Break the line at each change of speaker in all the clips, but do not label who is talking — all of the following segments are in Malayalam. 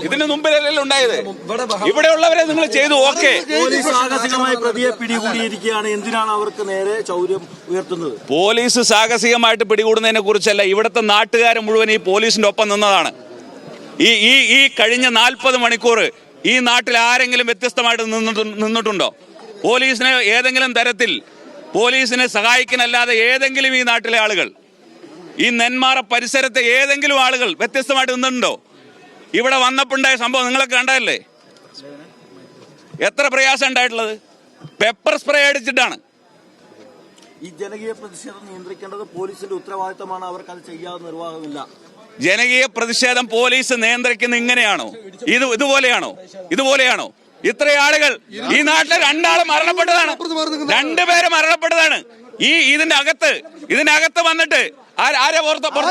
ഇതിന് മുമ്പിലല്ലല്ലോ ഉണ്ടായത്. ഇവിടെയുള്ളവരെ നിങ്ങൾ ചെയ്തു. ഓക്കെ,
സാഹസികമായി പ്രതിയെ പിടികൂടിയിരിക്കുകയാണ്. എന്തിനാണ് അവർക്ക് നേരെ ചൗര്യം ഉയർത്തുന്നത്?
പോലീസ് സാഹസികമായിട്ട് പിടികൂടുന്നതിനെ കുറിച്ചല്ല, ഇവിടുത്തെ നാട്ടുകാർ മുഴുവൻ ഈ പോലീസിന്റെ ഒപ്പം നിന്നതാണ്. ഈ കഴിഞ്ഞ 40 മണിക്കൂർ ഈ നാട്ടിൽ ആരെങ്കിലും വ്യത്യസ്തമായിട്ട് നിന്നിട്ടുണ്ടോ? പോലീസിനെ ഏതെങ്കിലും തരത്തിൽ പോലീസിനെ സഹായിക്കാനല്ലാതെ ഏതെങ്കിലും ഈ നാട്ടിലെ ആളുകൾ, ഈ നെന്മാറ പരിസരത്തെ ഏതെങ്കിലും ആളുകൾ വ്യത്യസ്തമായിട്ട് നിന്നിട്ടുണ്ടോ? ഇവിടെ വന്നപ്പോണ്ടായ സംഭവം നിങ്ങളൊക്കെ കണ്ടതല്ലേ? എത്ര പ്രയാസം ഉണ്ടായിട്ടുള്ളത്. പെപ്പർ സ്പ്രേ അടിച്ചിട്ടാണ്.
ഈ ജനകീയ പ്രതിഷേധം നിയന്ത്രിക്കേണ്ടത് പോലീസിന്റെ ഉത്തരവാദിത്തമാണ്. അവർക്ക് അത് ചെയ്യാതെ നിർവാഹമില്ല.
ജനകീയ പ്രതിഷേധം പോലീസ് നിയന്ത്രിക്കുന്ന ഇങ്ങനെയാണോ? ഇതുപോലെയാണോ? ഇത്ര ആളുകൾ ഈ നാട്ടിൽ 2 ആള് മരണപ്പെട്ടതാണ്, 2 പേര് മരണപ്പെട്ടതാണ്. ഇതിനകത്ത് വന്നിട്ട് ആരെ പുറത്താക്കണേ?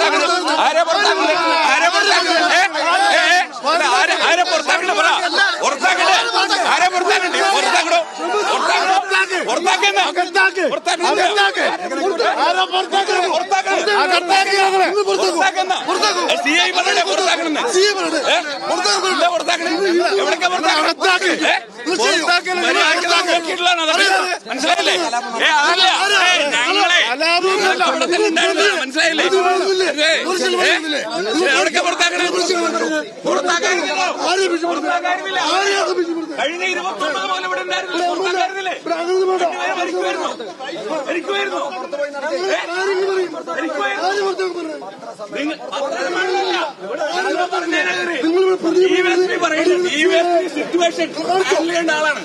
മനസ്സിലായില്ലേ? മനസ്സിലായില്ലേ? എവിടൊക്കെ പുറത്താക്കണേ? കഴിഞ്ഞ 29 പോലെ ഇവിടെ ഉണ്ടായിരുന്നില്ലേ? സിറ്റുവേഷൻ ഹാൻഡിൽ ചെയ്യേണ്ട ആളാണ്.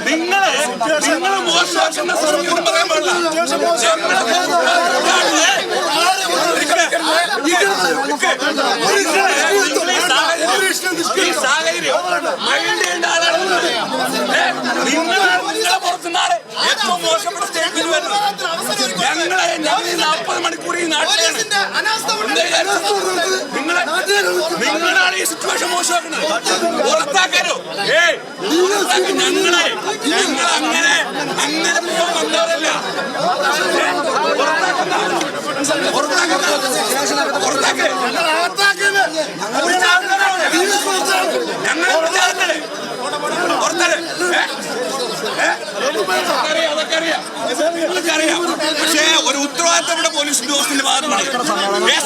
നിങ്ങള് മോശമാക്കുന്ന സർവീസ് പറയാൻ പാടില്ല. ഈ സാഹചര്യം മൈൻഡ് ചെയ്യേണ്ട ആളാണ്. നിങ്ങളെ പുറത്തുനിന്നാണ് ഏറ്റവും മോശപ്പെട്ട സ്റ്റേറ്റ്മെന്റ് വരുന്നത്. ഞങ്ങൾ 40 മണിക്കൂർ ഈ നാട്ടിലാണ്. നിങ്ങളാണ് ഈ സിറ്റുവേഷൻ മോശമാക്കുന്നത്. പുറത്താക്കാനോ? ഞങ്ങൾ അങ്ങനെ പോകാൻ വന്നവരല്ല. അതൊക്കെറിയാം. പക്ഷേ ഒരു ഉത്തരവാദിത്തം ഇവിടെ പോലീസ് ഉദ്യോഗസ്ഥന്റെ ഭാഗത്താണ്.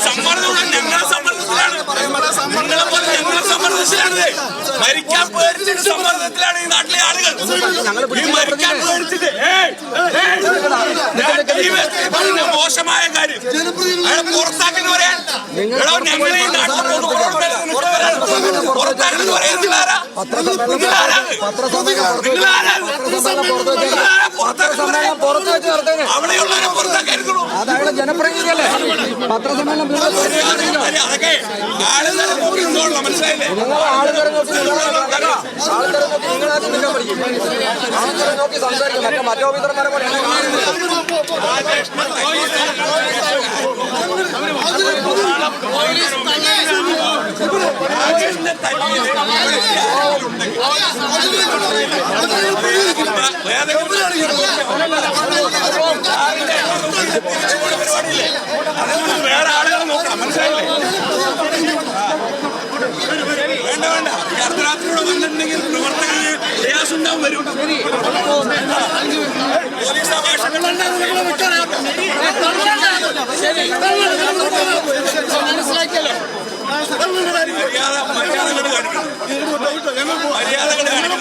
സമ്മർദ്ദം ഞങ്ങളെ സമ്മർദ്ദത്തിലാണ്. ഞങ്ങളെ സമ്മർദ്ദത്തിലാണ്. മരിക്കാൻ പേടിച്ചിട്ട് സമ്മർദ്ദത്തിലാണ് ഈ നാട്ടിലെ ആളുകൾ. ഈ മരിക്കാൻ പേടിച്ചിട്ട് മോശമായ കാര്യം അയാളെ പുറത്താക്കുന്ന പറയാൻ ഞങ്ങൾ ഈ നാട്ടിൽ പുറത്താക്കുന്ന പറയാ. അവിടെയുള്ളവരെ പുറത്താക്കായിരുന്നു.
അതാണ് ജനപ്രതിനിധിയല്ലേ പത്രസമ്മേളനം.
അതൊക്കെ ആളുകളെ നോക്കി നിന്നോളാം. മനസ്സിലായില്ലേ?
ആളുകളെ നോക്കി സംസാരിക്കും. മറ്റോ വിതരണ
വേറെ ആളുകളെ നോക്കാം. മനസ്സിലായില്ലേ? വേണ്ട അർദ്ധരാത്രിയോടെ വന്നിട്ടുണ്ടെങ്കിൽ പ്രവർത്തകന് പ്രയാസമുണ്ടാവും വരും. പോലീസ് മനസ്സിലാക്കിയല്ലോ. മര്യാദകൾ കാണിക്കണം.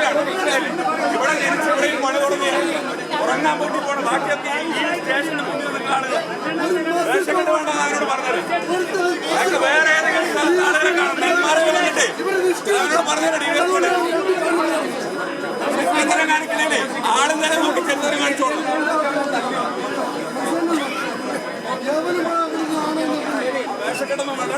ആൾക്കാരാണ്. ഇവിടെ ജനിച്ച് ഇവിടെ ഈ പണി തുടങ്ങിയാണ്. ഉറങ്ങാൻ പറ്റി പോണ ബാക്കിയൊക്കെ ഈ സ്റ്റേഷന് മുന്നിൽ നിൽക്കുന്ന ആളുകൾ റേഷൻ കാർഡ് വേണ്ടെന്ന് അവരോട് പറഞ്ഞത്. അതൊക്കെ വേറെ ഏതെങ്കിലും സ്ഥലത്ത് ആളുകളെ കാണും. നെന്മാർക്ക് വന്നിട്ട് അവരോട് പറഞ്ഞിട്ട് ചെറുതരം കാണിക്കണേ. ആളും തന്നെ നോക്കി ചെറുതരം കാണിച്ചോളൂ. റേഷൻ കാർഡൊന്നും വേണ്ട.